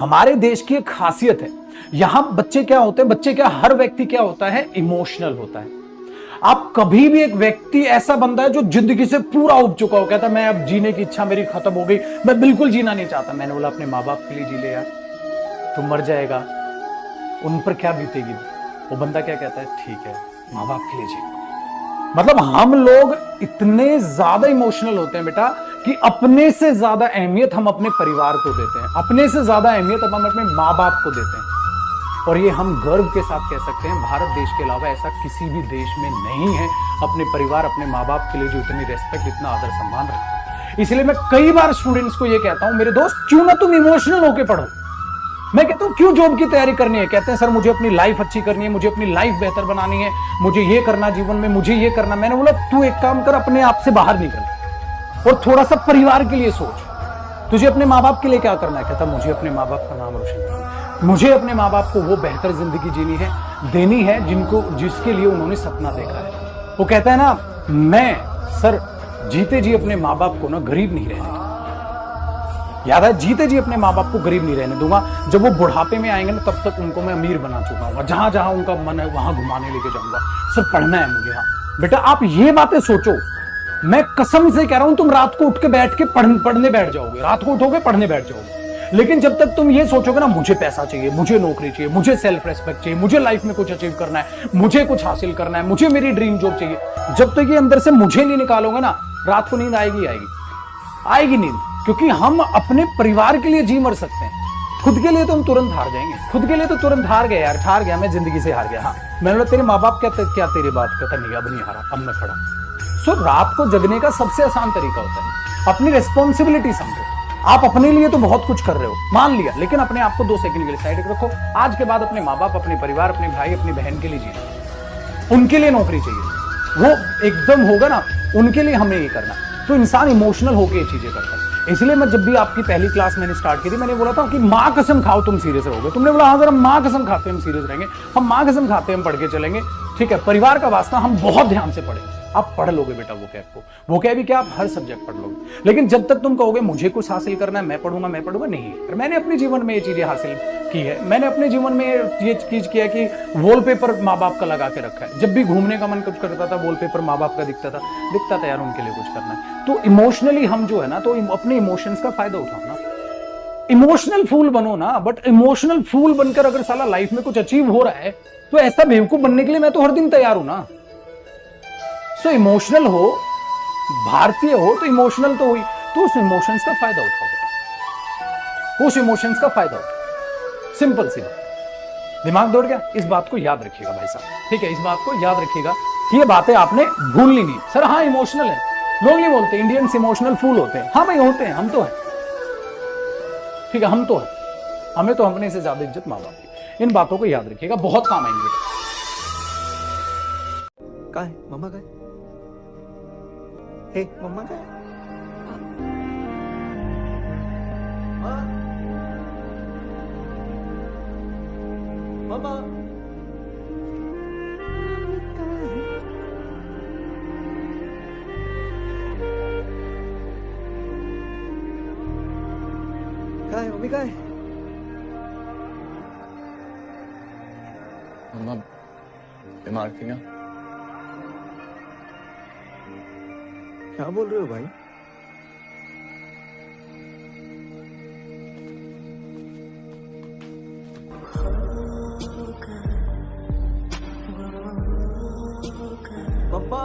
हमारे देश की एक खासियत है, यहां बच्चे क्या होते हैं, बच्चे क्या, हर व्यक्ति क्या होता है, इमोशनल होता है। आप कभी भी एक व्यक्ति ऐसा बंदा है जो जिंदगी से पूरा उब चुका हो, कहता मैं अब जीने की इच्छा मेरी खत्म हो गई, मैं बिल्कुल जीना नहीं चाहता। मैंने बोला अपने माँ बाप के लिए जी ले यार, तू मर जाएगा, उन पर क्या बीतेगी। वो बंदा क्या कहता है, ठीक है माँ बाप के लिए जी। मतलब हम लोग इतने ज्यादा इमोशनल होते हैं बेटा कि अपने से ज्यादा अहमियत हम अपने परिवार को देते हैं, अपने से ज्यादा अहमियत हम अपने माँ बाप को देते हैं। और ये हम गर्व के साथ कह सकते हैं, भारत देश के अलावा ऐसा किसी भी देश में नहीं है अपने परिवार, अपने माँ बाप के लिए जो इतनी रेस्पेक्ट, इतना आदर सम्मान रखता है। इसलिए मैं कई बार स्टूडेंट्स को ये कहता हूं, मेरे दोस्त क्यों ना तुम इमोशनल होके पढ़ो। मैं कहता हूं क्यों जॉब की तैयारी करनी है, कहते हैं सर मुझे अपनी लाइफ अच्छी करनी है, मुझे अपनी लाइफ बेहतर बनानी है, मुझे ये करना जीवन में, मुझे ये करना। मैंने बोला तू एक काम कर, अपने आप से बाहर निकल और थोड़ा सा परिवार के लिए सोच, तुझे अपने माँ बाप के लिए क्या करना है। कहता मुझे अपने माँ बाप का नाम रोशन करना है, मुझे अपने माँ बाप को वो बेहतर जिंदगी जीनी है, देनी है जिसके लिए उन्होंने सपना देखा है। वो कहता है ना, मैं सर जीते जी अपने माँ बाप को ना गरीब नहीं रहने दूंगा, याद है, जीते जी अपने माँ बाप को गरीब नहीं रहने दूंगा। जब वो बुढ़ापे में आएंगे ना, तब तक उनको मैं अमीर बना चुका हूँ, जहां जहां उनका मन है वहां घुमाने लेके जाऊंगा। सिर्फ पढ़ना है मुझे। हाँ बेटा आप ये बातें सोचो, मैं कसम से कह रहा हूं, तुम रात को उठ के बैठ के पढ़ने बैठ जाओगे, रात को उठोगे पढ़ने बैठ जाओगे। लेकिन जब तक तुम ये सोचोगे ना, मुझे पैसा चाहिए, मुझे नौकरी चाहिए, मुझे सेल्फ रेस्पेक्ट चाहिए, मुझे लाइफ में कुछ अचीव करना है, मुझे कुछ हासिल करना है, मुझे मेरी ड्रीम जॉब चाहिए, जब तक ये अंदर से मुझे नहीं निकालोगे ना, रात को नींद आएगी नींद। क्योंकि हम अपने परिवार के लिए जी मर सकते हैं, खुद के लिए तो हम तुरंत हार जाएंगे। खुद के लिए तो तुरंत हार गए यार, हार गया मैं, जिंदगी से हार गया। हाँ मैंने बोला तेरे माँ बाप क्या तेरी बात कहता, नहीं अब नहीं हारा, अब मैं खड़ा। सो रात को जगने का सबसे आसान तरीका होता है अपनी रिस्पॉन्सिबिलिटी समझो। आप अपने लिए तो बहुत कुछ कर रहे हो, मान लिया, लेकिन अपने आप को 2 सेकंड के लिए साइड रखो। आज के बाद अपने माँ बाप, अपने परिवार, अपने भाई, अपनी बहन के लिए जीना, उनके लिए नौकरी चाहिए, वो एकदम होगा ना, उनके लिए हमें ये करना। तो इंसान इमोशनल होकर ये चीजें करता है। इसलिए मैं जब भी आपकी पहली क्लास मैंने स्टार्ट की थी, मैंने बोला था कि माँ कसम खाओ तुम सीरियस रहोगे। तुमने बोला हाँ सर हम माँ कसम खाते हैं हम सीरियस रहेंगे, हम माँ कसम खाते हैं हम पढ़ के चलेंगे। ठीक है, परिवार का वास्ता हम बहुत ध्यान से पढ़ेंगे। आप पढ़ लोगे बेटा वो कैब भी क्या, आप हर सब्जेक्ट पढ़ लोगे। लेकिन जब तक तुम कहोगे मुझे कुछ हासिल करना है, मैं पढ़ूंगा नहीं। और मैंने अपने जीवन में ये चीजें हासिल की है, मैंने अपने जीवन में ये चीज किया कि वॉलपेपर माँ बाप का लगा के रखा है। जब भी घूमने का मन कुछ करता था, वॉलपेपर माँ बाप का दिखता था यार उनके लिए कुछ करना है। तो इमोशनली हम जो है ना, तो अपने इमोशंस का फायदा उठाओ ना, इमोशनल फूल बनो ना। बट इमोशनल फूल बनकर अगर साला लाइफ में कुछ अचीव हो रहा है, तो ऐसा बेवकूफ बनने के लिए मैं तो हर दिन तैयार हूं ना। सो इमोशनल हो, भारतीय हो तो इमोशनल तो हुई, तो उस इमोशंस का फायदा उठाओ, उस इमोशंस का फायदा उठाओ। सिंपल सी बात, दिमाग दौड़ गया, इस बात को याद रखिएगा भाई साहब, ठीक है, इस बात को याद रखिएगा, ये बातें आपने भूलनी नहीं। सर हाँ इमोशनल है, लोग नहीं बोलते इंडियंस इमोशनल फूल होते हैं। हाँ भाई होते हैं, हम तो है, ठीक है, हम तो है, हमें तो अपने से ज्यादा इज्जत माँ बाप की। इन बातों को याद रखिएगा, बहुत काम आएंगे बेटा। काय मम्मा काय, हे मम्मा काय, मम्मा काय, मम्मी काय, मम्मा बीमार थी ना। क्या बोल रहे हो भाई? पापा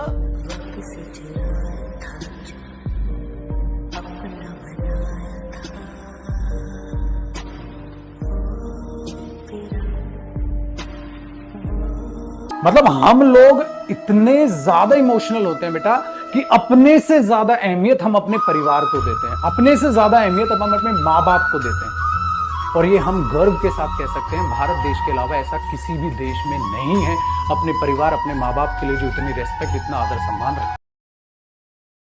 मतलब हम लोग इतने ज्यादा इमोशनल होते हैं बेटा कि अपने से ज्यादा अहमियत हम अपने परिवार को देते हैं, अपने से ज्यादा अहमियत हम अपने माँ बाप को देते हैं। और ये हम गर्व के साथ कह सकते हैं, भारत देश के अलावा ऐसा किसी भी देश में नहीं है अपने परिवार, अपने माँ बाप के लिए जो इतनी रेस्पेक्ट, इतना आदर सम्मान रखता है।